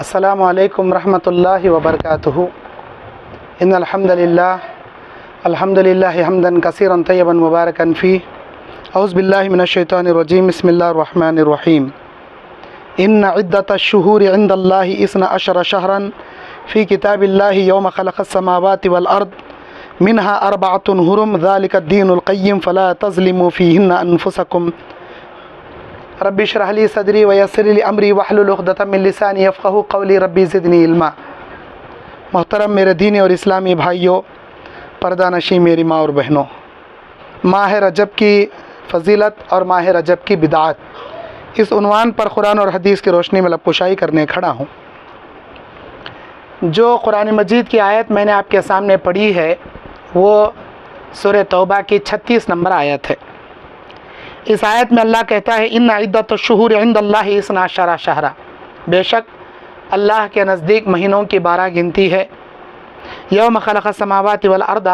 السلام علیکم ورحمۃ اللہ وبرکاتہ ان الحمد للہ حمدا کثیرا طیبا مبارکا فیہ اعوذ باللہ من الشیطان الرجیم بسم اللہ الرحمن الرحیم ان عدۃ الشہور عند اللہ 12 شہرا فی کتاب اللہ یوم خلق السماوات والارض منها 4 حرم ذلک الدین القیم فلا تظلموا فیہن انفسکم رب اشرح لی صدری ویسر لی امری واحلل عقدۃ من لسانی یفقہوا قولی ربی زدنی علما۔ محترم میرے دینی اور اسلامی بھائیوں، پردہ نشین میری ماں اور بہنوں، ماہ رجب کی فضیلت اور ماہ رجب کی بدعات، اس عنوان پر قرآن اور حدیث کی روشنی میں لبکشائی کرنے کھڑا ہوں۔ جو قرآن مجید کی آیت میں نے آپ کے سامنے پڑھی ہے وہ سورہ توبہ کی 36 نمبر آیت ہے۔ اس آیت میں اللہ کہتا ہے ان عدۃ الشہور عند اللہ 12 شہرا، بے شک اللہ کے نزدیک مہینوں کی 12 گنتی ہے۔ یوم خلق السماوات والارض،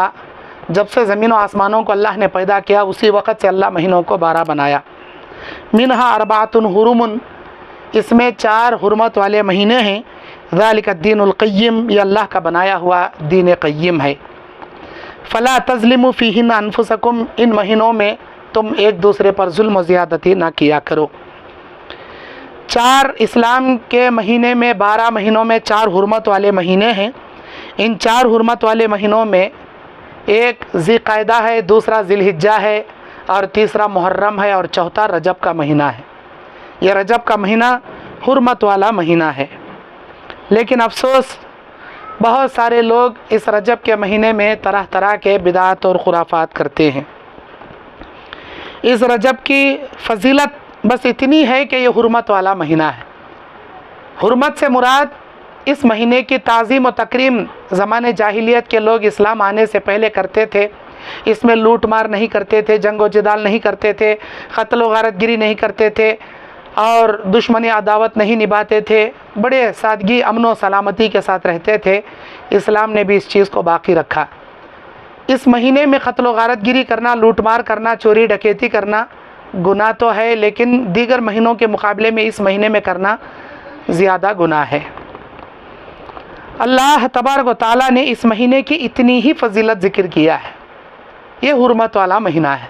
جب سے زمین و آسمانوں کو اللہ نے پیدا کیا اسی وقت سے اللہ مہینوں کو 12 بنایا۔ منہا 4 حرم، اس میں 4 حرمت والے مہینے ہیں۔ ذالک الدین القیم، یہ اللہ کا بنایا ہوا دین قیم ہے۔ فلا تظلموا فیہن انفسکم، ان مہینوں میں تم ایک دوسرے پر ظلم و زیادتی نہ کیا کرو۔ 4 اسلام کے مہینے میں 12 مہینوں میں 4 حرمت والے مہینے ہیں۔ ان 4 حرمت والے مہینوں میں ایک ذی قعدہ ہے، دوسرا ذی الحجہ ہے، اور تیسرا محرم ہے، اور چوتھا رجب کا مہینہ ہے۔ یہ رجب کا مہینہ حرمت والا مہینہ ہے، لیکن افسوس بہت سارے لوگ اس رجب کے مہینے میں طرح طرح کے بدعات اور خرافات کرتے ہیں۔ اس رجب کی فضیلت بس اتنی ہے کہ یہ حرمت والا مہینہ ہے۔ حرمت سے مراد اس مہینے کی تعظیم و تکریم زمانے جاہلیت کے لوگ اسلام آنے سے پہلے کرتے تھے۔ اس میں لوٹ مار نہیں کرتے تھے، جنگ و جدال نہیں کرتے تھے، قتل و غارت گری نہیں کرتے تھے، اور دشمنی عداوت نہیں نبھاتے تھے، بڑے سادگی امن و سلامتی کے ساتھ رہتے تھے۔ اسلام نے بھی اس چیز کو باقی رکھا۔ اس مہینے میں قتل و غارت گری کرنا، لوٹ مار کرنا، چوری ڈکیتی کرنا گناہ تو ہے، لیکن دیگر مہینوں کے مقابلے میں اس مہینے میں کرنا زیادہ گناہ ہے۔ اللہ تبارک و تعالیٰ نے اس مہینے کی اتنی ہی فضیلت ذکر کیا ہے۔ یہ حرمت والا مہینہ ہے،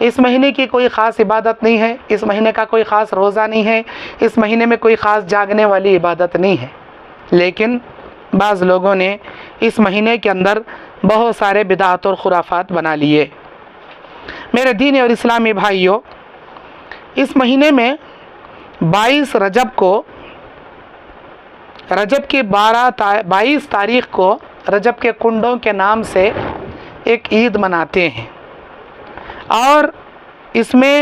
اس مہینے کی کوئی خاص عبادت نہیں ہے، اس مہینے کا کوئی خاص روزہ نہیں ہے، اس مہینے میں کوئی خاص جاگنے والی عبادت نہیں ہے، لیکن بعض لوگوں نے اس مہینے کے اندر بہت سارے بدعات اور خرافات بنا لیے۔ میرے دینی اور اسلامی بھائیوں، اس مہینے میں 22 رجب کو، رجب کی 22 تاریخ کو رجب کے کنڈوں کے نام سے ایک عید مناتے ہیں، اور اس میں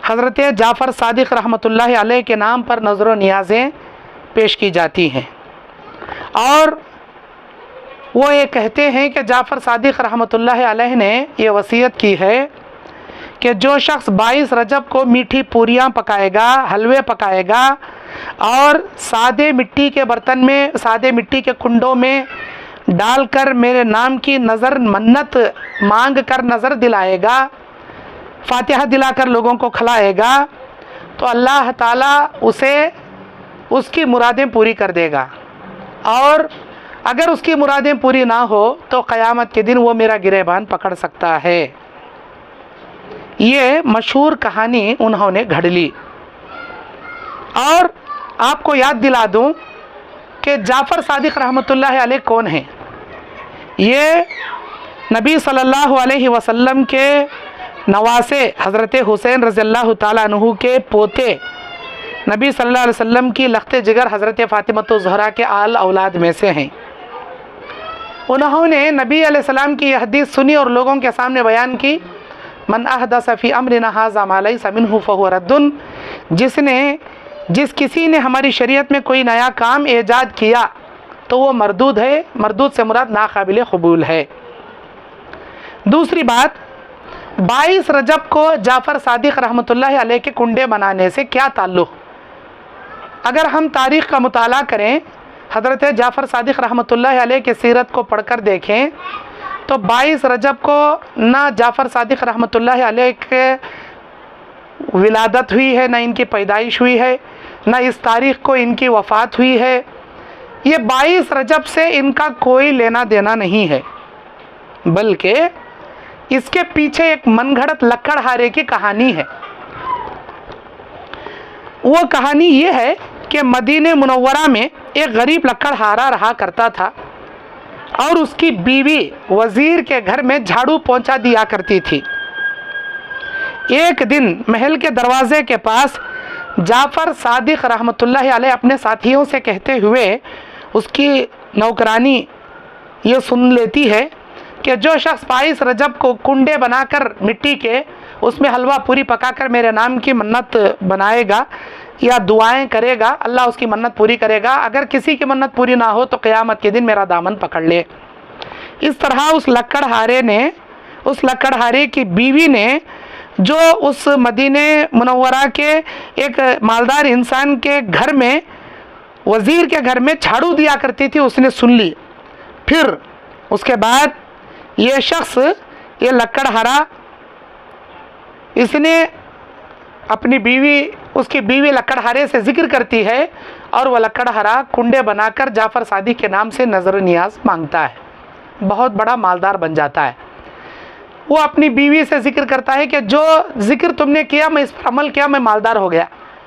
حضرت جعفر صادق رحمۃ اللہ علیہ کے نام پر نظر و نیازیں پیش کی جاتی ہیں، اور وہ یہ کہتے ہیں کہ جعفر صادق رحمۃ اللہ علیہ نے یہ وصیت کی ہے کہ جو شخص 22 رجب کو میٹھی پوریاں پکائے گا، حلوے پکائے گا، اور سادے مٹی کے برتن میں، سادے مٹی کے کنڈوں میں ڈال کر میرے نام کی نظر منت مانگ کر نظر دلائے گا، فاتحہ دلا کر لوگوں کو کھلائے گا، تو اللہ تعالیٰ اسے اس کی مرادیں پوری کر دے گا، اور اگر اس کی مرادیں پوری نہ ہو تو قیامت کے دن وہ میرا گریبان پکڑ سکتا ہے۔ یہ مشہور کہانی انہوں نے گھڑ لی۔ اور آپ کو یاد دلا دوں کہ جعفر صادق رحمۃ اللہ علیہ کون ہیں۔ یہ نبی صلی اللہ علیہ وسلم کے نواسے حضرت حسین رضی اللہ تعالیٰ عنہ کے پوتے، نبی صلی اللہ علیہ وسلم کی لخت جگر حضرت فاطمۃ الزہرا کے آل اولاد میں سے ہیں۔ انہوں نے نبی علیہ السلام کی یہ حدیث سنی اور لوگوں کے سامنے بیان کی، من احدث فی امرنا ھذا ما لیس منہ فہو رد، جس کسی نے ہماری شریعت میں کوئی نیا کام ایجاد کیا تو وہ مردود ہے۔ مردود سے مراد ناقابل قبول ہے۔ دوسری بات، 22 رجب کو جعفر صادق رحمۃ اللہ علیہ کے کنڈے منانے سے کیا تعلق؟ اگر ہم تاریخ کا مطالعہ کریں، حضرت جعفر صادق رحمۃ اللہ علیہ کے سیرت کو پڑھ کر دیکھیں تو 22 رجب کو نہ جعفر صادق رحمۃ اللہ علیہ کے ولادت ہوئی ہے، نہ ان کی پیدائش ہوئی ہے، نہ اس تاریخ کو ان کی وفات ہوئی ہے. یہ 22 رجب سے ان کا کوئی لینا دینا نہیں ہے، بلکہ اس کے پیچھے ایک من گھڑت لکڑہارے کی کہانی ہے. وہ کہانی یہ ہے کہ مدینہ منورہ میں ایک غریب لکڑہارا رہا کرتا تھا اور اس کی بیوی وزیر کے گھر میں جھاڑو پہنچا دیا کرتی تھی. ایک دن محل کے دروازے کے پاس جعفر صادق رحمۃ اللہ علیہ اپنے ساتھیوں سے کہتے ہوئے اس کی نوکرانی یہ سن لیتی ہے کہ جو شخص 22 رجب کو کنڈے بنا کر مٹی کے اس میں حلوہ پوری پکا کر میرے نام کی منت بنائے گا یا دعائیں کرے گا، اللہ اس کی منت پوری کرے گا. اگر کسی کی منت پوری نہ ہو تو قیامت کے دن میرا دامن پکڑ لے. اس طرح اس لکڑہارے کی بیوی نے جو اس مدینہ منورہ کے ایک مالدار انسان کے گھر میں، وزیر کے گھر میں جھاڑو دیا کرتی تھی، اس نے سن لی. پھر اس کے بعد یہ شخص، یہ لکڑہارا، اس نے اپنی بیوی، اس کی بیوی لکڑہارے سے ذکر کرتی ہے اور وہ لکڑہارا کنڈے بنا کر جعفر صادق کے نام سے نظر نیاز مانگتا ہے، بہت بڑا مالدار بن جاتا ہے. وہ اپنی بیوی سے ذکر کرتا ہے کہ جو ذکر تم نے کیا میں اس پر عمل کیا، میں مالدار ہو گیا.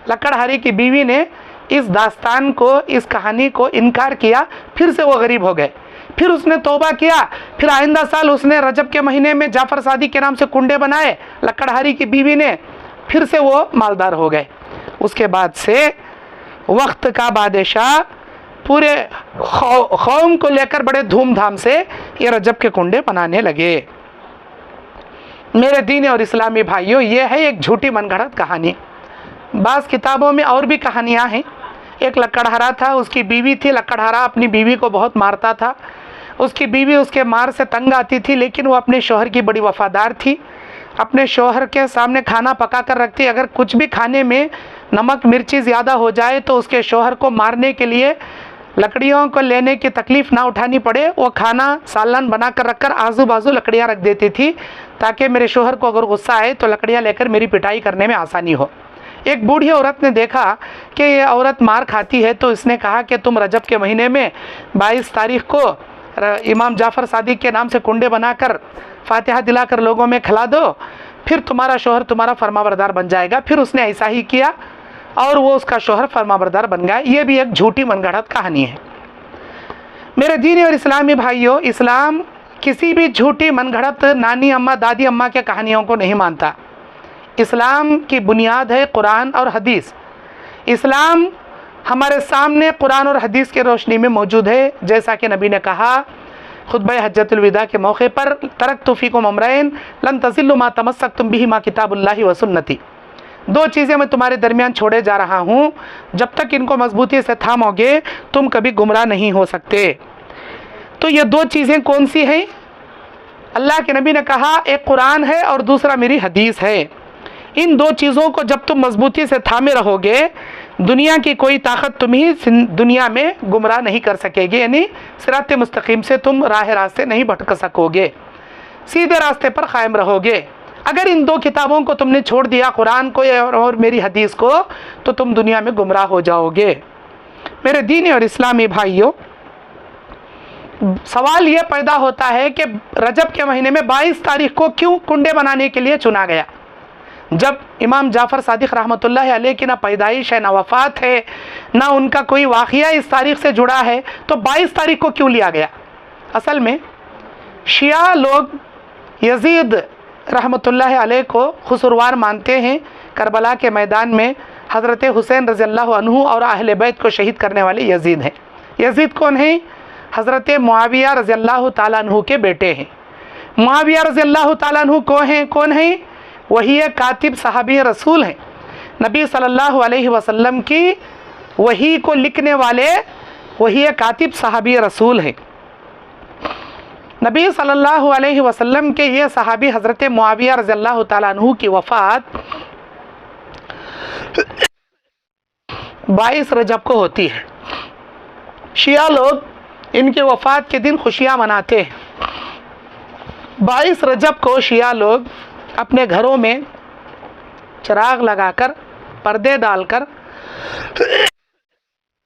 لکڑہارے کی بیوی نے اس داستان کو، اس کہانی کو انکار کیا، پھر سے وہ غریب ہو گئے. پھر اس نے توبہ کیا، پھر آئندہ سال اس نے رجب کے مہینے میں جعفر صادق کے نام سے کنڈے بنائے لکڑہاری کی بیوی نے، پھر سے وہ مالدار ہو گئے. اس کے بعد سے وقت کا بادشاہ پورے قوم کو لے کر بڑے دھوم دھام سے یہ رجب کے کنڈے بنانے لگے. میرے دینی اور اسلامی بھائیوں، یہ ہے ایک جھوٹی من گھڑت کہانی. بعض کتابوں میں اور بھی کہانیاں ہیں. ایک لکڑہارا تھا، اس کی بیوی تھی. لکڑہارا اپنی بیوی کو بہت مارتا تھا. اس کی بیوی اس کے مار سے تنگ آتی تھی، لیکن وہ اپنے شوہر کی بڑی وفادار تھی. اپنے شوہر کے سامنے کھانا پکا کر رکھتی. اگر کچھ بھی کھانے میں نمک مرچی زیادہ ہو جائے تو اس کے شوہر کو مارنے کے لیے لکڑیوں کو لینے کی تکلیف نہ اٹھانی پڑے. وہ کھانا سالن بنا کر رکھ کر آزو بازو لکڑیاں رکھ دیتی تھی تاکہ میرے شوہر کو اگر غصہ آئے تو لکڑیاں لے کر میری پٹائی کرنے میں آسانی ہو. ایک بوڑھی عورت نے دیکھا کہ یہ عورت مار کھاتی ہے تو اس نے کہا کہ تم رجب کے مہینے میں 22 تاریخ کو امام جعفر صادق کے نام سے کنڈے بنا کر فاتحہ دلا کر لوگوں میں کھلا دو، پھر تمہارا شوہر تمہارا فرما بردار بن جائے گا. پھر اس نے ایسا ہی کیا اور وہ اس کا شوہر فرما بردار بن گیا. یہ بھی ایک جھوٹی من گھڑت کہانی ہے. میرے دینی اور اسلامی بھائیوں، اسلام کسی بھی جھوٹی من گھڑت نانی اماں دادی اماں کے کہانیوں کو نہیں مانتا. اسلام کی بنیاد ہے قرآن اور حدیث. اسلام ہمارے سامنے قرآن اور حدیث کی روشنی میں موجود ہے. جیسا کہ نبی نے کہا خطبہ حجۃ الوداع کے موقع پر، ترکت فیکم امرین لن تضلوا ما تمسکتم بہما کتاب اللہ و سنتی. 2 چیزیں میں تمہارے درمیان چھوڑے جا رہا ہوں، جب تک ان کو مضبوطی سے تھامو گے تم کبھی گمراہ نہیں ہو سکتے. تو یہ 2 چیزیں کون سی ہیں؟ اللہ کے نبی نے کہا ایک قرآن ہے اور دوسرا میری حدیث ہے. ان 2 چیزوں کو جب تم مضبوطی سے تھامے رہو گے، دنیا کی کوئی طاقت تمہیں دنیا میں گمراہ نہیں کر سکے گی. یعنی صراط مستقیم سے تم راہ راستے نہیں بھٹک سکو گے، سیدھے راستے پر قائم رہو گے. اگر ان 2 کتابوں کو تم نے چھوڑ دیا، قرآن کو اور میری حدیث کو، تو تم دنیا میں گمراہ ہو جاؤ گے. میرے دینی اور اسلامی بھائیوں، سوال یہ پیدا ہوتا ہے کہ رجب کے مہینے میں 22 تاریخ کو کیوں کنڈے بنانے کے لیے چنا گیا؟ جب امام جعفر صادق رحمۃ اللہ علیہ کی نہ پیدائش ہے، نہ وفات ہے، نہ ان کا کوئی واقعہ اس تاریخ سے جڑا ہے، تو 22 تاریخ کو کیوں لیا گیا؟ اصل میں شیعہ لوگ یزید رحمۃ اللہ علیہ کو قصوروار مانتے ہیں. کربلا کے میدان میں حضرت حسین رضی اللہ عنہ اور اہل بیت کو شہید کرنے والے یزید ہیں. یزید کون ہیں؟ حضرت معاویہ رضی اللہ تعالیٰ عنہ کے بیٹے ہیں. معاویہ رضی اللہ تعالیٰ عنہ کون ہیں؟ وہی کاتب صحابی رسول ہیں. نبی صلی اللہ علیہ وسلم کی وحی کو لکھنے والے وہی کاتب صحابی رسول ہیں. نبی صلی اللہ علیہ وسلم کے یہ صحابی حضرت معاویہ رضی اللہ تعالیٰ عنہ کی وفات 22 رجب کو ہوتی ہے. شیعہ لوگ ان کی وفات کے دن خوشیاں مناتے ہیں. 22 رجب کو شیعہ لوگ اپنے گھروں میں چراغ لگا کر، پردے ڈال کر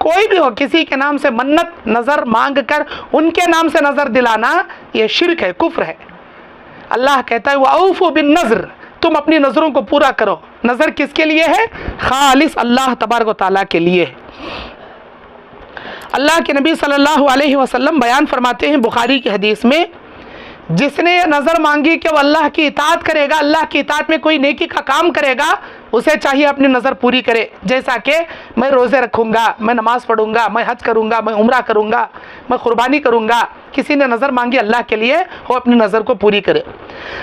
کوئی بھی ہو کسی کے نام سے منت نظر مانگ کر ان کے نام سے نظر دلانا یہ شرک ہے، کفر ہے۔ اللہ کہتا ہے وَأَوْفُوا بِالنَّذْرِ، تم اپنی نظروں کو پورا کرو۔ نظر کس کے لیے ہے؟ خالص اللہ تبارک و تعالیٰ کے لیے ہے۔ اللہ کے نبی صلی اللہ علیہ وسلم بیان فرماتے ہیں بخاری کی حدیث میں، جس نے یہ نظر مانگی کہ وہ اللہ کی اطاعت کرے گا، اللہ کی اطاعت میں کوئی نیکی کا کام کرے گا، اسے چاہیے اپنی نظر پوری کرے، جیسا کہ میں روزے رکھوں گا، میں نماز پڑھوں گا، میں حج کروں گا، میں عمرہ کروں گا، میں قربانی کروں گا۔ کسی نے نظر مانگی اللہ کے لیے، وہ اپنی نظر کو پوری کرے۔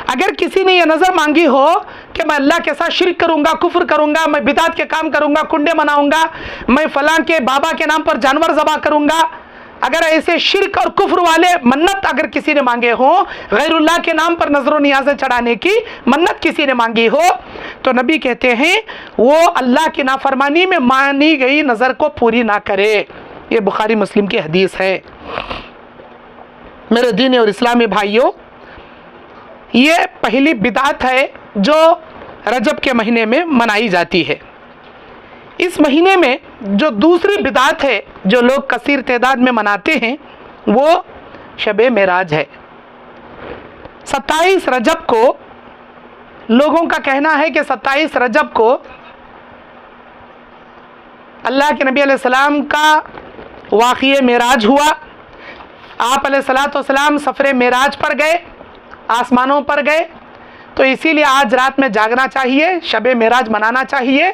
اگر کسی نے یہ نظر مانگی ہو کہ میں اللہ کے ساتھ شرک کروں گا، کفر کروں گا، میں بدعت کے کام کروں گا، کنڈے مناؤں گا، میں فلاں کے بابا کے نام پر جانور ذبح کروں گا، اگر ایسے شرک اور کفر والے منت اگر کسی نے مانگے ہوں، غیر اللہ کے نام پر نظر و نیازیں چڑھانے کی منت کسی نے مانگی ہو، تو نبی کہتے ہیں وہ اللہ کی نافرمانی میں مانی گئی نظر کو پوری نہ کرے۔ یہ بخاری مسلم کی حدیث ہے۔ میرے دینی اور اسلامی بھائیوں، یہ پہلی بدعت ہے جو رجب کے مہینے میں منائی جاتی ہے۔ اس مہینے میں جو دوسری بدعت ہے جو لوگ کثیر تعداد میں مناتے ہیں وہ شب معراج ہے۔ 27 رجب کو لوگوں کا کہنا ہے کہ 27 رجب کو اللہ کے نبی علیہ السلام کا واقعہ معراج ہوا، آپ علیہ السلام سفر معراج پر گئے، آسمانوں پر گئے، تو اسی لیے آج رات میں جاگنا چاہیے، شب معراج منانا چاہیے،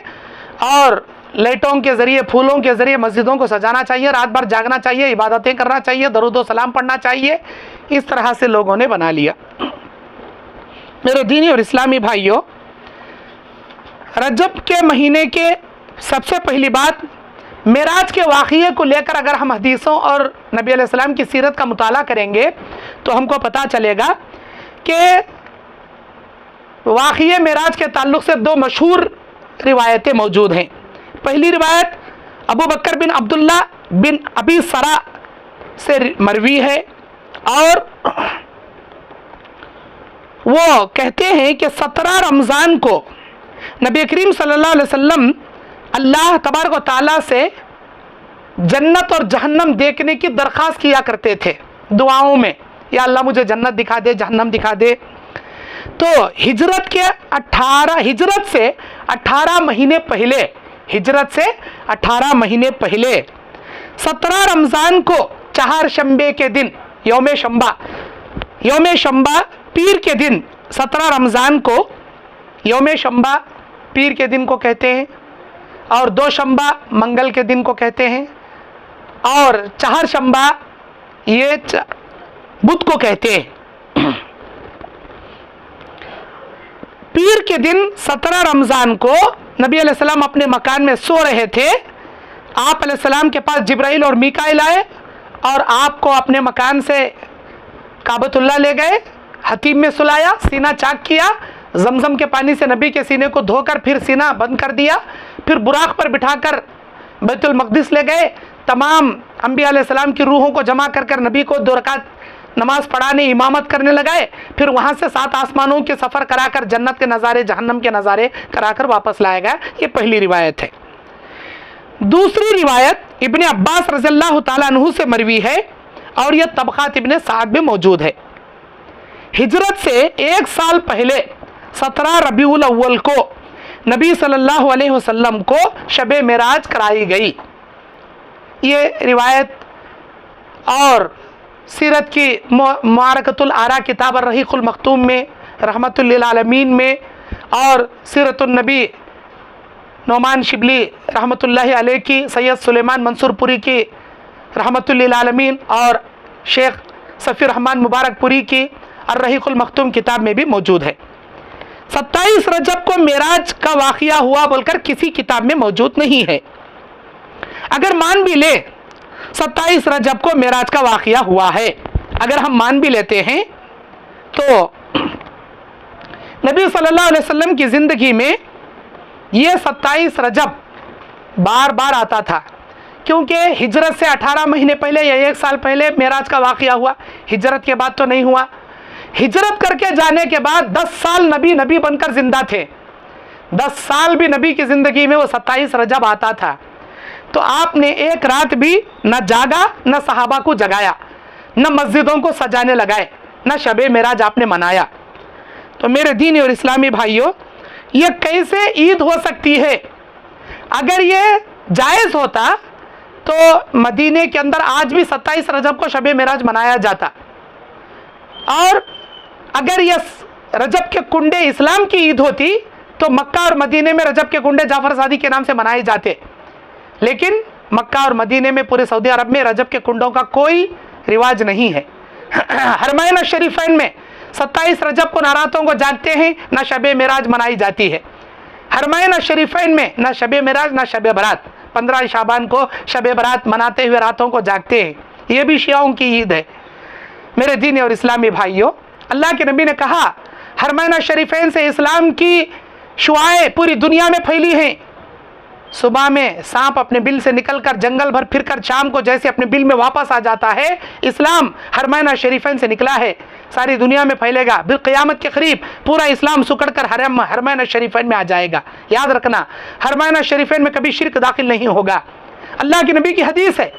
اور لائٹوں کے ذریعے، پھولوں کے ذریعے مسجدوں کو سجانا چاہیے، رات بھر جاگنا چاہیے، عبادتیں کرنا چاہیے، درود و سلام پڑھنا چاہیے۔ اس طرح سے لوگوں نے بنا لیا۔ میرے دینی اور اسلامی بھائیوں، رجب کے مہینے کے سب سے پہلی بات، معراج کے واقعے کو لے کر اگر ہم حدیثوں اور نبی علیہ السلام کی سیرت کا مطالعہ کریں گے تو ہم کو پتہ چلے گا کہ واقعہ معراج کے تعلق سے دو مشہور روایتیں موجود ہیں۔ پہلی روایت ابو بکر بن عبداللہ بن ابی سرا سے مروی ہے، اور وہ کہتے ہیں کہ 17 رمضان کو نبی کریم صلی اللہ علیہ وسلم اللہ تبارک و تعالیٰ سے جنت اور جہنم دیکھنے کی درخواست کیا کرتے تھے دعاؤں میں، یا اللہ مجھے جنت دکھا دے، جہنم دکھا دے۔ تو ہجرت سے 18 مہینے پہلے، ہجرت سے 18 مہینے پہلے 17 رمضان کو چہارشنبے کے دن، یوم شنبہ پیر کے دن، 17 رمضان کو یوم شنبہ پیر کے دن کو کہتے ہیں، اور دوشنبہ منگل کے دن کو کہتے ہیں، اور چہارشنبہ یہ بدھ کو کہتے ہیں۔ پیر کے دن 17 رمضان کو نبی علیہ السلام اپنے مکان میں سو رہے تھے، آپ علیہ السلام کے پاس جبرائیل اور میکائیل آئے اور آپ کو اپنے مکان سے کعبۃ اللہ لے گئے، حتیم میں سلایا، سینہ چاک کیا، زمزم کے پانی سے نبی کے سینے کو دھو کر پھر سینہ بند کر دیا، پھر براق پر بٹھا کر بیت المقدس لے گئے، تمام انبیاء علیہ السلام کی روحوں کو جمع کر کر نبی کو 2 رکعت نماز پڑھانے، امامت کرنے لگائے، پھر وہاں سے 7 آسمانوں کے سفر کرا کر جنت کے نظارے، جہنم کے نظارے کرا کر واپس لایا گیا۔ یہ پہلی روایت ہے۔ دوسری روایت ابن عباس رضی اللہ تعالیٰ عنہ سے مروی ہے، اور یہ طبقات ابن سعد میں موجود ہے۔ ہجرت سے 1 سال پہلے 17 ربیع الاول کو نبی صلی اللہ علیہ وسلم کو شب معراج کرائی گئی۔ یہ روایت اور سیرت کی معرکۃ الآراء کتاب الرحیق المختوم میں، رحمت للعالمین میں، اور سیرت النبی نعمان شبلی رحمت اللہ علیہ کی، سید سلیمان منصور پوری کی رحمت للعالمین، اور شیخ صفی الرحمن مبارک پوری کی الرحیق المختوم کتاب میں بھی موجود ہے۔ 27 رجب کو معراج کا واقعہ ہوا بول کر کسی کتاب میں موجود نہیں ہے۔ اگر مان بھی لے 27 رجب کو معراج کا واقعہ ہوا ہے، اگر ہم مان بھی لیتے ہیں، تو نبی صلی اللہ علیہ وسلم کی زندگی میں یہ 27 رجب بار بار آتا تھا، کیونکہ ہجرت سے 18 مہینے پہلے یا 1 سال پہلے معراج کا واقعہ ہوا، ہجرت کے بعد تو نہیں ہوا۔ ہجرت کر کے جانے کے بعد 10 سال نبی بن کر زندہ تھے، 10 سال بھی نبی کی زندگی میں وہ 27 رجب آتا تھا۔ تو آپ نے ایک رات بھی نہ جاگا، نہ صحابہ کو جگایا، نہ مسجدوں کو سجانے لگائے، نہ شب معراج آپ نے منایا۔ تو میرے دینی اور اسلامی بھائیوں، یہ کیسے عید ہو سکتی ہے؟ اگر یہ جائز ہوتا تو مدینے کے اندر آج بھی 27 رجب کو شب معراج منایا جاتا، اور اگر یہ رجب کے کنڈے اسلام کی عید ہوتی تو مکہ اور مدینے میں رجب کے کنڈے جعفر صادق کے نام سے منائے جاتے، لیکن مکہ اور مدینے میں پورے سعودی عرب میں رجب کے کنڈوں کا کوئی رواج نہیں ہے۔ حرمین شریفین میں 27 رجب کو نہ راتوں کو جاگتے ہیں، نہ شب معراج منائی جاتی ہے۔ حرمین شریفین میں نہ شب معراج نہ شب برات، 15 شعبان کو شب برات مناتے ہوئے راتوں کو جاگتے ہیں، یہ بھی شیعوں کی عید ہے۔ میرے دینی اور اسلامی بھائیوں، اللہ کے نبی نے کہا حرمین شریفین سے اسلام کی شعائیں پوری دنیا میں پھیلی ہیں۔ صبح میں سانپ اپنے بل سے نکل کر جنگل بھر پھر کر شام کو جیسے اپنے بل میں واپس آ جاتا ہے، اسلام حرمین شریفین سے نکلا ہے، ساری دنیا میں پھیلے گا۔ پھر قیامت کے قریب پورا اسلام سکڑ کر حرمین شریفین میں آ جائے گا۔ یاد رکھنا، حرمین شریفین میں کبھی شرک داخل نہیں ہوگا۔ اللہ کے نبی کی حدیث ہے،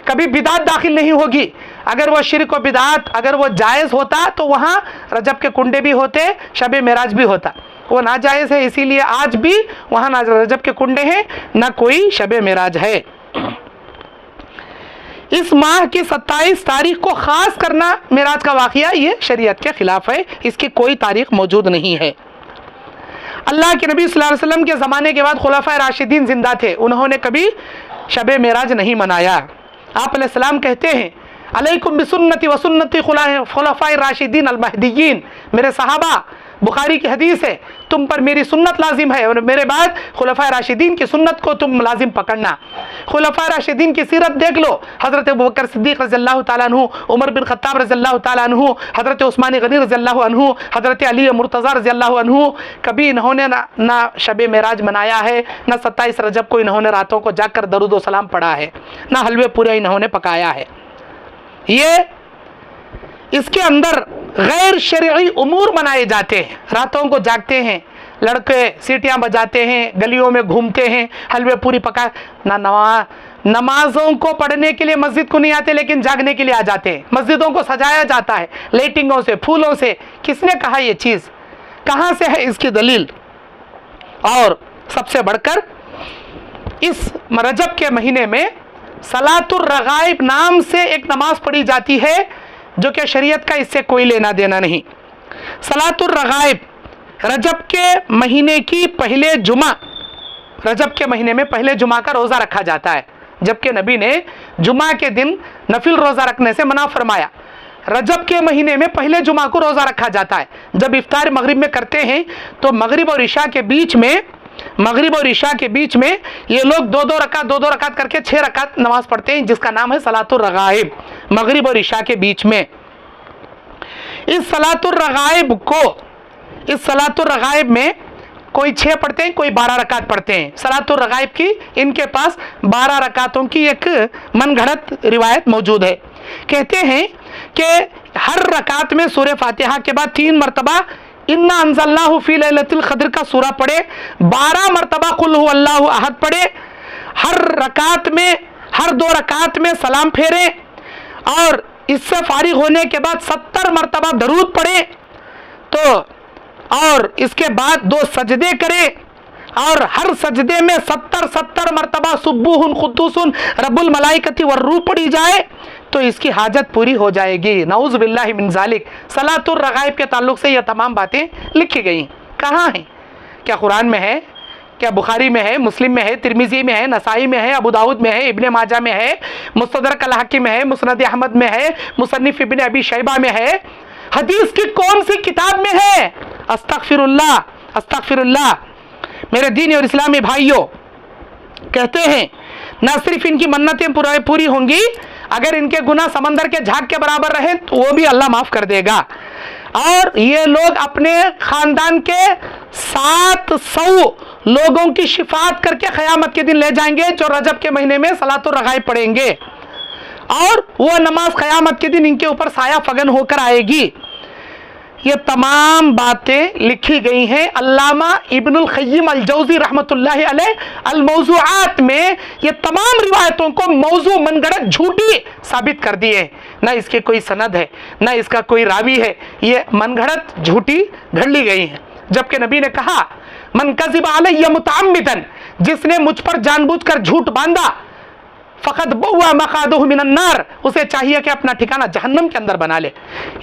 کبھی بدعت داخل نہیں ہوگی۔ اگر وہ شرک و بدعت اگر وہ جائز ہوتا تو وہاں رجب کے کنڈے بھی ہوتے، شب معراج بھی ہوتا۔ وہ ناجائز ہے، اسی لیے آج بھی وہاں نہ رجب کے کنڈے ہیں نہ کوئی شب معراج ہے۔ اس ماہ کی 27 تاریخ کو خاص کرنا معراج کا واقعہ یہ شریعت کے خلاف ہے، اس کی کوئی تاریخ موجود نہیں ہے۔ اللہ کے نبی صلی اللہ علیہ وسلم کے زمانے کے بعد خلفائے راشدین زندہ تھے، انہوں نے کبھی شب معراج نہیں منایا۔ آپ علیہ السلام کہتے ہیں علیکم بسنتی وسنتی خلفائے راشدین المہدیین، میرے صحابہ، بخاری کی حدیث ہے، تم پر میری سنت لازم ہے اور میرے بعد خلفائے راشدین کی سنت کو تم لازم پکڑنا۔ خلفائے راشدین کی سیرت دیکھ لو، حضرت ابوبکر صدیق رضی اللہ تعالیٰ عنہ، عمر بن خطاب رضی اللہ تعالیٰ عنہ، حضرت عثمان غنی رضی اللہ عنہ، حضرت علی مرتضیٰ رضی اللہ عنہ، کبھی انہوں نے نہ شب معراج منایا ہے، نہ 27 رجب کو انہوں نے راتوں کو جاگ کر درود و سلام پڑھا ہے، نہ حلوے پورے انہوں نے پکایا ہے۔ یہ اس کے اندر غیر شرعی امور منائے جاتے ہیں، راتوں کو جاگتے ہیں، لڑکے سیٹیاں بجاتے ہیں، گلیوں میں گھومتے ہیں، حلوے پوری پکا، نمازوں کو پڑھنے کے لیے مسجد کو نہیں آتے لیکن جاگنے کے لیے آ جاتے ہیں۔ مسجدوں کو سجایا جاتا ہے لائٹنگوں سے، پھولوں سے۔ کس نے کہا یہ چیز؟ کہاں سے ہے اس کی دلیل؟ اور سب سے بڑھ کر اس رجب کے مہینے میں صلاۃ الرغائب نام سے ایک نماز پڑھی جاتی ہے جو کہ شریعت کا اس سے کوئی لینا دینا نہیں۔ صلاۃ الرغائب رجب کے مہینے کی پہلے جمعہ، رجب کے مہینے میں پہلے جمعہ کا روزہ رکھا جاتا ہے، جبکہ نبی نے جمعہ کے دن نفل روزہ رکھنے سے منع فرمایا۔ رجب کے مہینے میں پہلے جمعہ کو روزہ رکھا جاتا ہے۔ جب افطار مغرب میں کرتے ہیں تو مغرب اور عشاء کے بیچ میں یہ لوگ دو دو رکعت کر کے 6 رکعت نماز پڑھتے ہیں، جس کا نام ہے صلاۃ الرغائب، مغرب اور عشاء کے بیچ میں۔ اس صلاۃ الرغائب میں کوئی 6 پڑھتے ہیں، کوئی 12 رکعت پڑھتے ہیں۔ صلاۃ الرغائب کی ان کے پاس 12 رکعتوں کی ایک من گھڑت روایت موجود ہے۔ کہتے ہیں کہ ہر رکعت میں سورہ فاتحہ کے بعد 3 مرتبہ انا انزلناہ فی لیلۃ القدر کا سورہ پڑھے، 12 مرتبہ قل هو اللہ احد پڑھے، ہر 2 رکعت میں سلام پھیرے، اور اس سے فارغ ہونے کے بعد 70 مرتبہ درود پڑھے، اور اس کے بعد 2 سجدے کرے، اور ہر سجدے میں 70 مرتبہ سبوح قدوس رب الملائکۃ والروح پڑھی جائے تو اس کی حاجت پوری ہو جائے گی۔ نعوذ باللہ من ذالک۔ صلاۃ الرغائب کے تعلق سے یہ تمام باتیں لکھی گئی۔ کہاں ہیں؟ کیا قرآن میں ہے؟ کیا بخاری میں ہے، مسلم میں ہے، ترمذی میں ہے، نسائی میں ہے، ابو داؤد میں ہے، ابن ماجہ میں ہے، مستدرک الحاکم میں ہے، مسند احمد میں ہے، مصنف ابن ابی شیبہ میں ہے؟ حدیث کی کون سی کتاب میں ہے؟ استغفر اللہ۔ میرے دینی اور اسلامی بھائیوں، کہتے ہیں نہ صرف ان کی منتیں پوری ہوں گی، اگر ان کے گناہ سمندر کے جھاگ کے برابر رہیں تو وہ بھی اللہ معاف کر دے گا۔ اور یہ لوگ اپنے خاندان کے 700 لوگوں کی شفاعت کر کے قیامت کے دن لے جائیں گے، جو رجب کے مہینے میں صلاۃ الرغائب پڑھیں گے، اور وہ نماز قیامت کے دن ان کے اوپر سایہ فگن ہو کر آئے گی۔ یہ تمام باتیں لکھی گئی ہیں علامہ ابن القیم الجوزی رحمۃ اللہ علیہ الموضوعات میں، یہ تمام روایتوں کو موضوع من گھڑت جھوٹی ثابت کر دیے ہیں، نہ اس کی کوئی سند ہے نہ اس کا کوئی راوی ہے، یہ من گھڑت جھوٹی گھڑ لی گئی ہیں۔ جبکہ نبی نے کہا من کذب علی متعمدا، جس نے مجھ پر جان بوجھ کر جھوٹ باندھا، فقط بوا مقعدہ من النار، اسے چاہیے کہ اپنا ٹھکانہ جہنم کے اندر بنا لے۔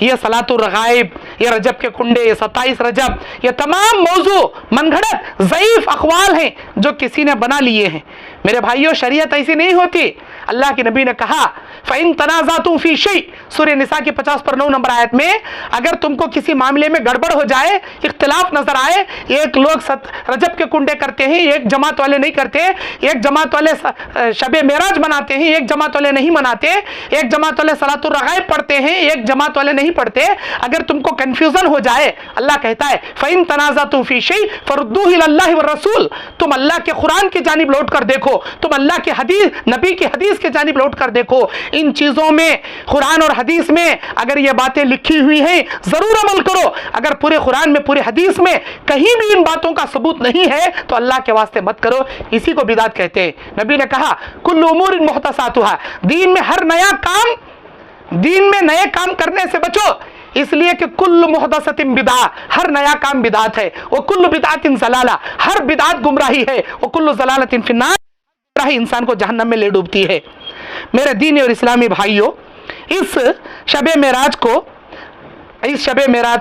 یہ صلاۃ الرغائب، یہ رجب کے کنڈے، یہ 27 رجب، یہ تمام موضوع من گھڑت ضعیف اقوال ہیں جو کسی نے بنا لیے ہیں۔ میرے بھائیوں، شریعت ایسی نہیں ہوتی۔ اللہ کے نبی نے کہا فَإِن تَنَازَعْتُمْ فِي شَيْءٍ، سورہ نساء کی 50/9 نمبر آیت میں، اگر تم کو کسی معاملے میں گڑبڑ ہو جائے، اختلاف نظر آئے، ایک لوگ رجب کے کنڈے کرتے ہیں، ایک جماعت والے نہیں کرتے، ایک جماعت والے شب معراج مناتے ہیں، ایک جماعت والے نہیں مناتے، ایک جماعت والے صلاۃ الرغائب پڑھتے ہیں، ایک جماعت والے نہیں پڑھتے، اگر تم کو کنفیوژن ہو جائے، اللہ کہتا ہے فَإِن تَنَازَعْتُمْ فِي شَيْءٍ فَرُدُّوهُ إِلَى اللَّهِ وَالرَّسُولِ، تم اللہ کے قرآن کی جانب لوٹ کر دیکھو، تم اللہ کے حدیث، نبی کی حدیث کی جانب لوٹ کر دیکھو۔ ان چیزوں میں، قرآن اور حدیث میں اگر یہ باتیں لکھی ہوئی ہیں ضرور عمل کرو۔ اگر پورے قرآن میں، پورے حدیث میں کہیں بھی ان باتوں کا ثبوت نہیں ہے تو اللہ کے واسطے مت کرو، اسی کو بدعت کہتے ہیں۔ نبی نے کہا کل امور محدثاتها، دین میں ہر نیا کام، دین میں نئے کام کرنے سے بچو، اس لیے کہ کل محدثۃ بدعہ، ہر نیا کام بدعت ہے، وکل بدعۃ ضلالہ، ہر بدعت گمراہی ہے، وکل ضلالۃ فی النار، گمراہی انسان کو جہنم میں لے ڈوبتی ہے۔ میرے دینی اور اسلامی بھائیوں، اس شب معراج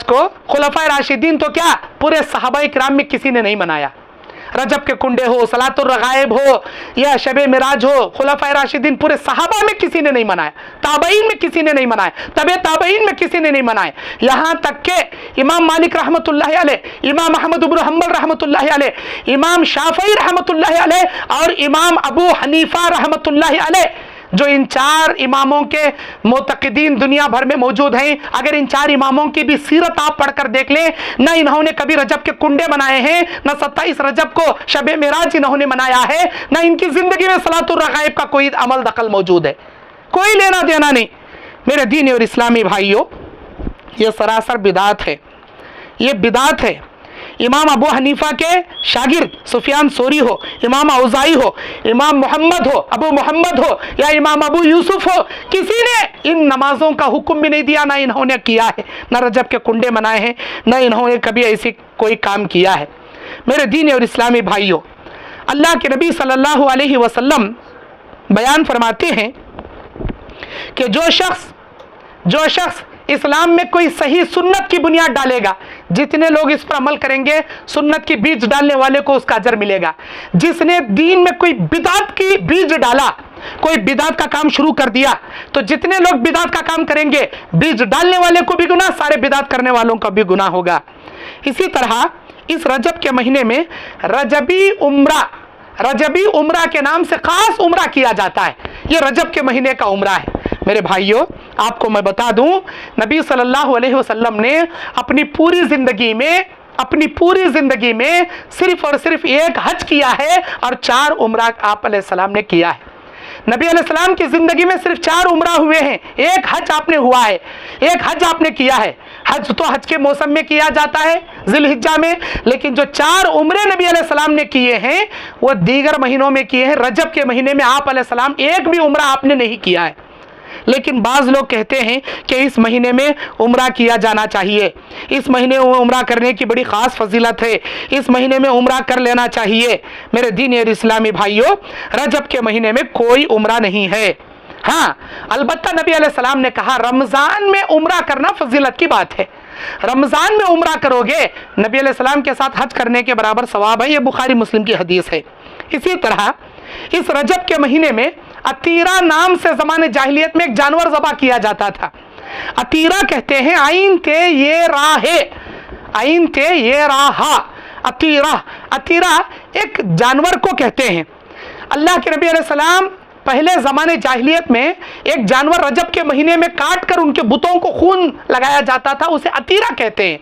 کو خلفائے راشدین تو کیا، پورے صحابہ کرام میں کسی نے نہیں منایا۔ رجب کے کنڈے ہو، صلاۃ الرغائب ہو یا شب معراج ہو، خلفائے راشدین پورے صحابہ میں کسی نے نہیں منایا، تابعین میں کسی نے نہیں منایا، تبع تابعین میں کسی نے نہیں منائے، یہاں تک کہ امام مالک رحمۃ اللہ علیہ، امام احمد بن حنبل رحمۃ اللہ علیہ، امام شافعی رحمۃ اللہ علیہ اور امام ابو حنیفہ رحمۃ اللہ علیہ، جو ان 4 اماموں کے معتقدین دنیا بھر میں موجود ہیں، اگر ان 4 اماموں کی بھی سیرت آپ پڑھ کر دیکھ لیں، نہ انہوں نے کبھی رجب کے کنڈے منائے ہیں، نہ 27 رجب کو شب معراج انہوں نے منایا ہے، نہ ان کی زندگی میں صلاۃ الرغائب کا کوئی عمل دخل موجود ہے، کوئی لینا دینا نہیں۔ میرے دینی اور اسلامی بھائیوں، یہ سراسر بدعت ہے، یہ بدعت ہے۔ امام ابو حنیفہ کے شاگرد سفیان ثوری ہو، امام اوزاعی ہو، امام محمد ہو، ابو محمد ہو یا امام ابو یوسف ہو، کسی نے ان نمازوں کا حکم بھی نہیں دیا، نہ انہوں نے کیا ہے، نہ رجب کے کنڈے منائے ہیں، نہ انہوں نے کبھی ایسی کوئی کام کیا ہے۔ میرے دینی اور اسلامی بھائیوں، اللہ کے نبی صلی اللہ علیہ وسلم بیان فرماتے ہیں کہ جو شخص اسلام میں کوئی صحیح سنت کی بنیاد ڈالے گا، جتنے لوگ اس پر عمل کریں گے، سنت کی بیج ڈالنے والے کو اس کا اجر ملے گا۔ جس نے دین میں کوئی بدعت کی بیج ڈالا، کوئی بدعت کا کام شروع کر دیا، تو جتنے لوگ بدعت کا کام کریں گے، بیج ڈالنے والے کو بھی گناہ، سارے بدعت کرنے والوں کا بھی گناہ ہوگا۔ اسی طرح اس رجب کے مہینے میں رجبی عمرہ کے نام سے خاص عمرہ کیا جاتا ہے، یہ رجب کے مہینے کا عمرہ ہے۔ میرے بھائیوں، آپ کو میں بتا دوں، نبی صلی اللہ علیہ وسلم نے اپنی پوری زندگی میں صرف اور صرف ایک حج کیا ہے اور 4 عمرہ آپ علیہ السلام نے کیا ہے۔ نبی علیہ السلام کی زندگی میں صرف 4 عمرہ ہوئے ہیں، ایک حج آپ نے ہوا ہے، ایک حج آپ نے کیا ہے۔ حج تو حج کے موسم میں کیا جاتا ہے، ذی الحجہ میں، لیکن جو 4 عمرے نبی علیہ السلام نے کیے ہیں وہ دیگر مہینوں میں کیے ہیں۔ رجب کے مہینے میں آپ علیہ السلام ایک بھی عمرہ آپ نے نہیں کیا ہے، لیکن بعض لوگ کہتے ہیں کہ اس مہینے میں عمرہ کیا جانا چاہیے، اس مہینے میں عمرہ کرنے کی بڑی خاص فضیلت ہے، اس مہینے میں عمرہ کر لینا چاہیے۔ میرے دینی اور اسلامی بھائیوں، رجب کے مہینے میں کوئی عمرہ نہیں ہے۔ ہاں، البتہ نبی علیہ السلام نے کہا رمضان میں عمرہ کرنا فضیلت کی بات ہے، رمضان میں عمرہ کرو گے نبی علیہ السلام کے ساتھ حج کرنے کے برابر ثواب ہے، یہ بخاری مسلم کی حدیث ہے۔ اسی طرح اس رجب کے مہینے میں عتیرہ نام سے زمانے جاہلیت میں ایک جانور ذبح کیا جاتا تھا۔ عتیرہ کہتے ہیں عین تے یہ راہ، عتیرہ ایک جانور کو کہتے ہیں۔ اللہ کے نبی علیہ السلام پہلے زمانے جاہلیت میں ایک جانور رجب کے مہینے میں کاٹ کر ان کے بتوں کو خون لگایا جاتا تھا، اسے عتیرہ کہتے ہیں۔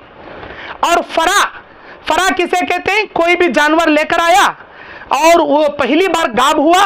اور فرا کسے کہتے ہیں؟ کوئی بھی جانور لے کر آیا اور وہ پہلی بار گاب ہوا،